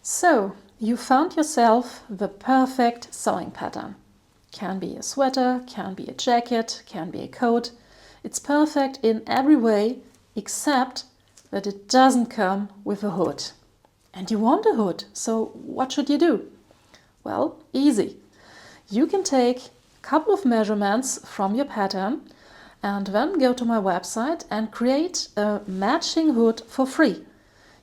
So, you found yourself the perfect sewing pattern. Can be a sweater, can be a jacket, can be a coat. It's perfect in every way except that it doesn't come with a hood. And you want a hood, so what should you do? Well, easy. You can take a couple of measurements from your pattern and then go to my website and create a matching hood for free.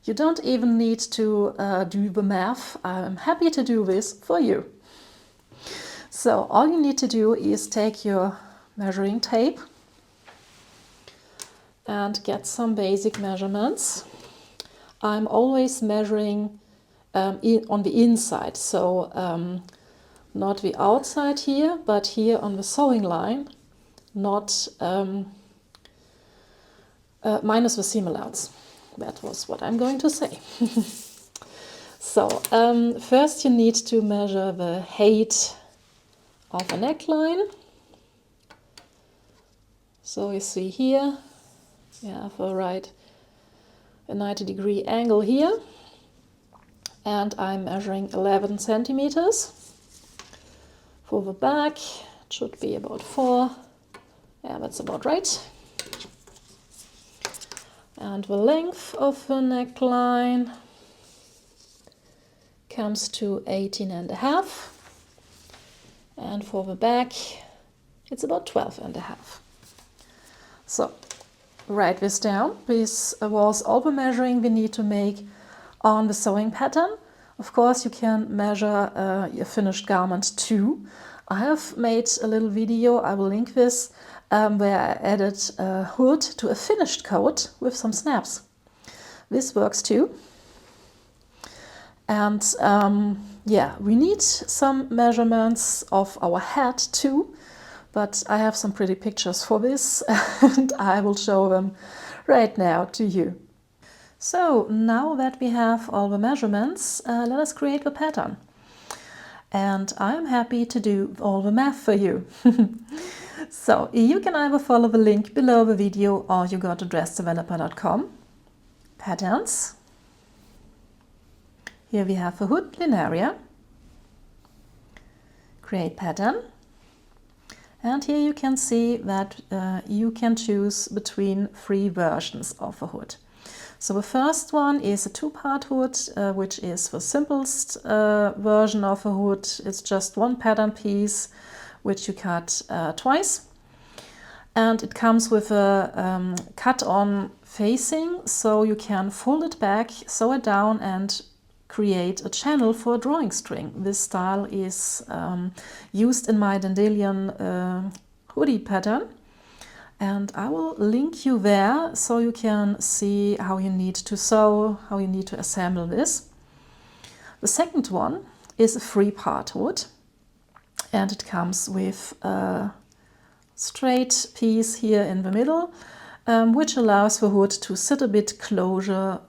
You don't even need to do the math. I'm happy to do this for you. So all you need to do is take your measuring tape and get some basic measurements. I'm always measuring on the inside, so not the outside here, but here on the sewing line, not minus the seam allowance. That was what I'm going to say. So first you need to measure the height of a neckline. So you see here, you have a 90-degree angle here, and I'm measuring 11 centimeters. For the back, it should be about 4. Yeah, that's about right. And the length of the neckline comes to 18.5. And for the back, it's about 12.5. So, write this down. This was all the measuring we need to make on the sewing pattern. Of course, you can measure your finished garment too. I have made a little video, I will link this, where I added a hood to a finished coat with some snaps. This works too. And yeah, we need some measurements of our hat too, but I have some pretty pictures for this and I will show them right now to you. So now that we have all the measurements, let us create the pattern. And I'm happy to do all the math for you. So you can either follow the link below the video or you go to dressdeveloper.com. Patterns. Here we have a hood linearia. Create pattern. And here you can see that you can choose between 3 versions of a hood. So the first one is a 2-part hood, which is the simplest version of a hood. It's just one pattern piece, which you cut twice. And it comes with a cut-on facing, so you can fold it back, sew it down and create a channel for a drawing string. This style is used in my Dandelion hoodie pattern. And I will link you there so you can see how you need to sew, how you need to assemble this. The second one is a 3-part hood, and it comes with a straight piece here in the middle, which allows the hood to sit a bit closer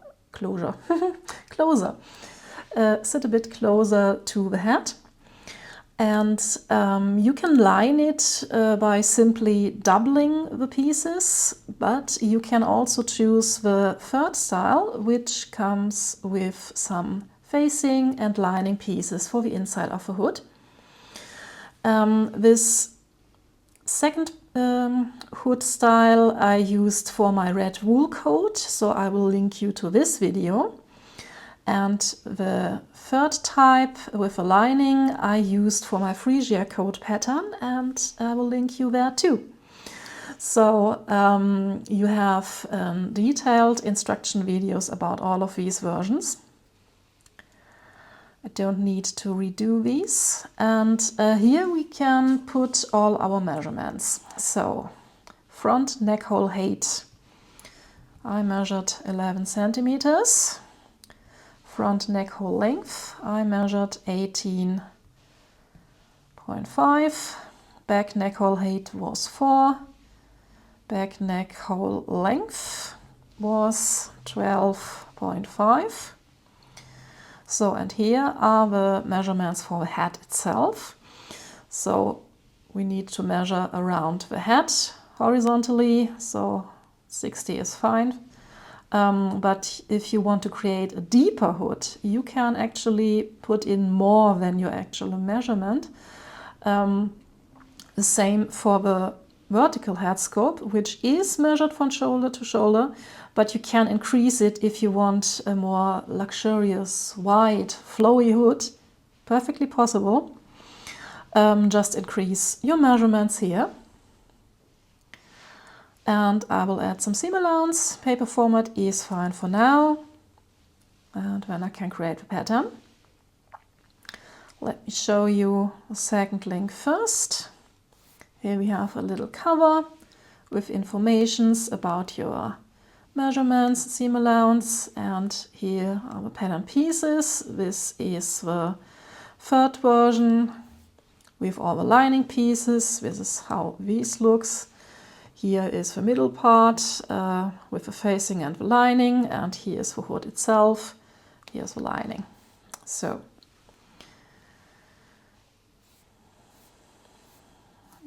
sit a bit closer to the head. And you can line it by simply doubling the pieces, but you can also choose the third style, which comes with some facing and lining pieces for the inside of the hood. This second hood style I used for my red wool coat, so I will link you to this video. And the third type with a lining I used for my Frisia coat pattern, and I will link you there too. So you have detailed instruction videos about all of these versions. I don't need to redo these. And here we can put all our measurements. So front neck hole height. I measured 11 centimeters. Front neck hole length, I measured 18.5. Back neck hole height was 4. Back neck hole length was 12.5. So, and here are the measurements for the hat itself. So we need to measure around the hat horizontally, so 60 is fine. But if you want to create a deeper hood, you can actually put in more than your actual measurement. The same for the vertical head scope, which is measured from shoulder to shoulder, but you can increase it if you want a more luxurious, wide, flowy hood. Perfectly possible. Just increase your measurements here. And I will add some seam allowance. Paper format is fine for now. And then I can create the pattern. Let me show you the second link first. Here we have a little cover with informations about your measurements, seam allowance, and here are the pattern pieces. This is the third version with all the lining pieces. This is how this looks. Here is the middle part with the facing and the lining, and here is the hood itself. Here's the lining. So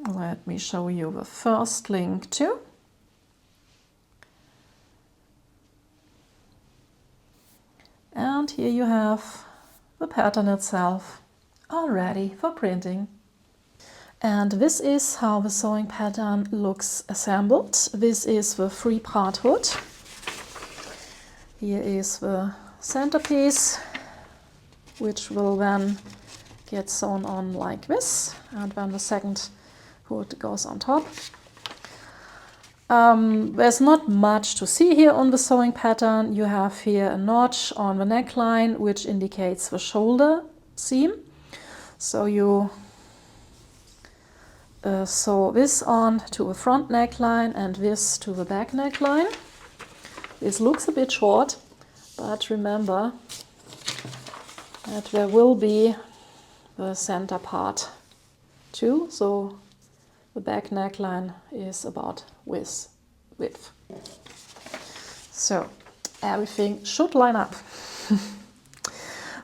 let me show you the first link too. And here you have the pattern itself all ready for printing. And this is how the sewing pattern looks assembled. This is the 3-part hood. Here is the centerpiece, which will then get sewn on like this, and then the second hood goes on top. There's not much to see here on the sewing pattern. You have here a notch on the neckline, which indicates the shoulder seam. So you sew this on to the front neckline and this to the back neckline. This looks a bit short, but remember that there will be the center part too. So the back neckline is about width. So everything should line up.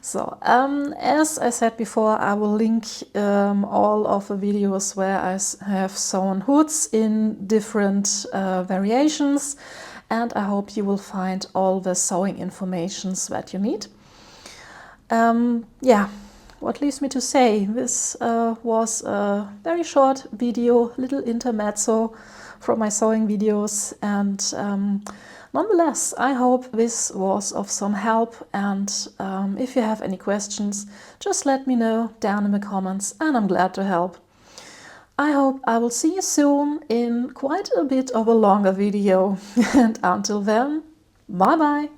So as I said before, I will link all of the videos where I have sewn hoods in different variations, and I hope you will find all the sewing informations that you need. Yeah, what leaves me to say, this was a very short video, little intermezzo from my sewing videos, and nonetheless, I hope this was of some help, and if you have any questions, just let me know down in the comments, and I'm glad to help. I hope I will see you soon in quite a bit of a longer video, and until then, bye bye!